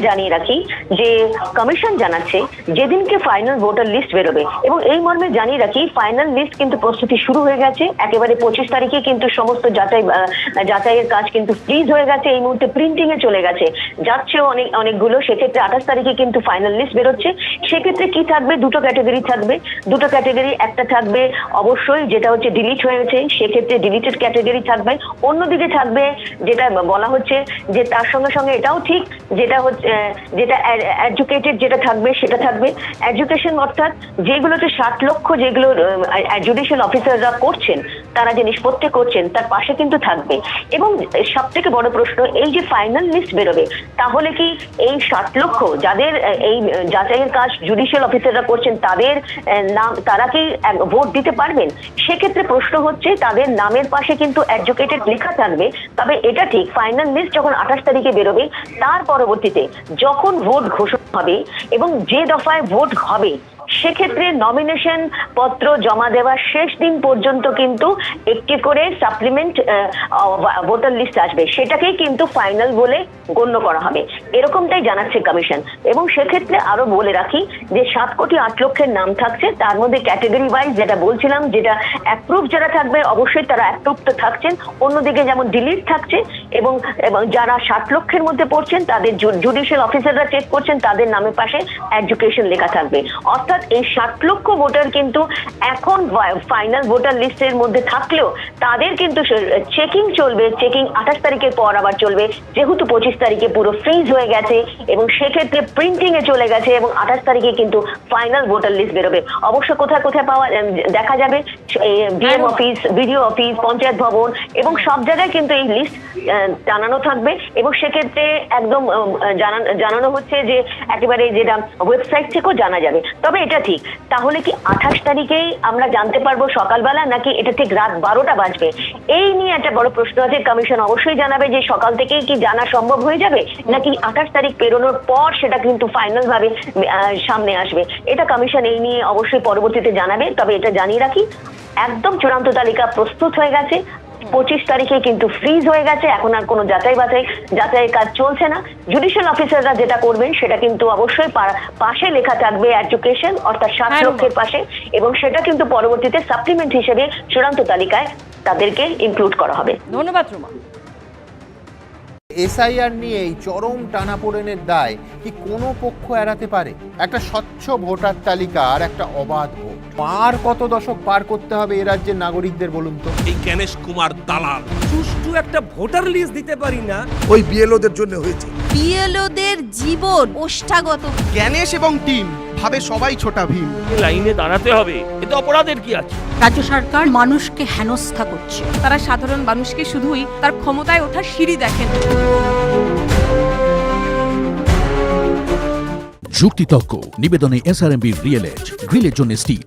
জানিয়ে রাখি যে কমিশন জানাচ্ছে যেদিনকে ফাইনাল ভোটার লিস্ট বেরোবে, এবং এই মর্মে জানিয়ে রাখি ফাইনাল লিস্ট কিন্তু প্রস্তুতি শুরু হয়ে গেছে। একেবারে 25 তারিখে কিন্তু সমস্ত যাচাইয়ের কাজ কিন্তু ফ্রিজ হয়ে গেছে, এই মুহূর্তে প্রিন্টিং এ চলে গেছে, যাচ্ছেও অনেকগুলো। সেক্ষেত্রে 28 তারিখে কিন্তু ফাইনাল লিস্ট বেরোচ্ছে। সেক্ষেত্রে কি থাকবে, দুটো ক্যাটাগরি থাকবে। দুটো ক্যাটাগরি, একটা থাকবে অবশ্যই যেটা হচ্ছে ডিলিট হয়েছে, সেক্ষেত্রে ডিলিটেড ক্যাটাগরি থাকবে। অন্যদিকে থাকবে যেটা বলা হচ্ছে যে তার সঙ্গে সঙ্গে এটাও ঠিক, যেটা হচ্ছে যেটা এডুকেটেড যেটা থাকবে সেটা থাকবে। এডুকেশন অর্থাৎ যেগুলোতে 60 লক্ষ যেগুলো জুডিশিয়াল অফিসাররা করছেন, তারা যে নিষ্পত্তি করছেন তার পাশে কিন্তু থাকবে। এবং সব থেকে বড় প্রশ্ন, এই যে ফাইনাল লিস্ট বেরোবে, তাহলে কি এই 60 লক্ষ যাদের এই যাচাইয়ের কাজ জুডিশিয়াল অফিসাররা করছেন তাদের নাম, তারা কি ভোট দিতে পারবেন? সেক্ষেত্রে প্রশ্ন হচ্ছে তাদের নামের পাশে কিন্তু এডুকেটেড লেখা থাকবে। তবে এটা ঠিক, ফাইনাল লিস্ট যখন 28 তারিখে বেরোবে, তার পরবর্তীতে যখন ভোট ঘোষণা হবে এবং যে দফায় ভোট হবে, সেক্ষেত্রে নমিনেশন পত্র জমা দেওয়ার শেষ দিন পর্যন্ত কিন্তু একটি করে সাপ্লিমেন্ট ভোটার লিস্ট আসবে, সেটাকেই কিন্তু ফাইনাল বলে গণ্য করা হবে, এরকমটাই জানাচ্ছে কমিশন। এবং সেক্ষেত্রে আরো বলে রাখি যে 7,08,00,000 নাম থাকছে, তার মধ্যে ক্যাটাগরি ওয়াইজ যেটা বলছিলাম, যেটা অ্যাপ্রুভ যারা থাকবে অবশ্যই তারা অ্যাপ্রুভ তো থাকছেন, অন্যদিকে যেমন ডিলিট থাকছে, এবং যারা 60 লক্ষের মধ্যে পড়ছেন তাদের জুডিশিয়াল অফিসাররা চেক করছেন, তাদের নামের পাশে এডুকেশন লেখা থাকবে। অর্থাৎ এই 60 লক্ষ ভোটার কিন্তু এখন ফাইনাল ভোটার লিস্টের মধ্যে থাকলেও তাদের কিন্তু চেকিং চলবে, চেকিং 28 তারিখের পর আবার চলবে, যেহেতু 25 তারিখে পুরো ফ্রিজ হয়ে গেছে এবং সেক্ষেত্রে প্রিন্টিং এ চলে গেছে, এবং 28 তারিখে কিন্তু ফাইনাল ভোটার লিস্ট বেরোবে। অবশ্য কোথায় কোথায় পাওয়া দেখা যাবে, DM office, BDO office, panchayat ভবন এবং সব জায়গায় কিন্তু এই লিস্ট জানানো থাকবে। এবং সেক্ষেত্রে একদম জানানো হচ্ছে যে একেবারে যেটা ওয়েবসাইট থেকেও জানা যাবে। তবে এটা ঠিক, তাহলে কি 28 তারিখেই আমরা জানতে পারবো সকালবেলা, নাকি এটা ঠিক রাত 12টা বাজবে? এই নিয়ে একটা বড় প্রশ্ন আছে। কমিশন অবশ্যই জানাবে যে সকাল থেকেই কি জানা সম্ভব হয়ে যাবে, নাকি 28 তারিখ পেরোনোর পর সেটা কিন্তু ফাইনাল ভাবে সামনে আসবে। এটা কমিশন এই নিয়ে অবশ্যই পরবর্তীতে জানাবে। তবে এটা জানিয়ে রাখি, একদম চূড়ান্ত তালিকা প্রস্তুত হয়ে গেছে। 25 তারিখে কিন্তু ফ্রিজ হয়ে গেছে, এখন আর কোনো যাচাইয়ের কাজ চলছে না। জুডিশিয়াল অফিসাররা যেটা করবেন সেটা কিন্তু অবশ্যই পাশে লেখা থাকবে এডুকেশন, অর্থাৎ 60 লক্ষের পাশে, এবং সেটা কিন্তু পরবর্তীতে সাপ্লিমেন্ট হিসেবে চূড়ান্ত তালিকায় তাদেরকে ইনক্লুড করা হবে। ধন্যবাদ রুমা। এসআইআর নিয়ে এই চরম টানাপোড়েনের দায় কি কোনো পক্ষ এড়াতে পারে? একটা স্বচ্ছ ভোটার তালিকা আর একটা অবাধ ভোট, কত দশক পার করতে হবে এ রাজ্যের নাগরিকদের বলুন তো? এই জ্ঞানেশ কুমার দালাল সুষ্ঠু একটা ভোটার লিস্ট দিতে পারি না, ওই বিএলওদের জন্য হয়েছে। বিএলওদের জীবন ওষ্ঠাগত। জ্ঞানেশ এবং টিম ভাবে সবাই ছোটা ভীম। লাইনে দাঁড়াতে হবে, এতে অপরাধের কি আছে? রাজ্য সরকার মানুষকে হেনস্থা করছে। তারা সাধারণ মানুষকে শুধুই তার ক্ষমতায় ওঠার সিঁড়ি দেখেন। যুক্তিতর্ক নিবেদনে এসআরএমবি রিয়েল এজ গ্রিলের জন্য স্টিল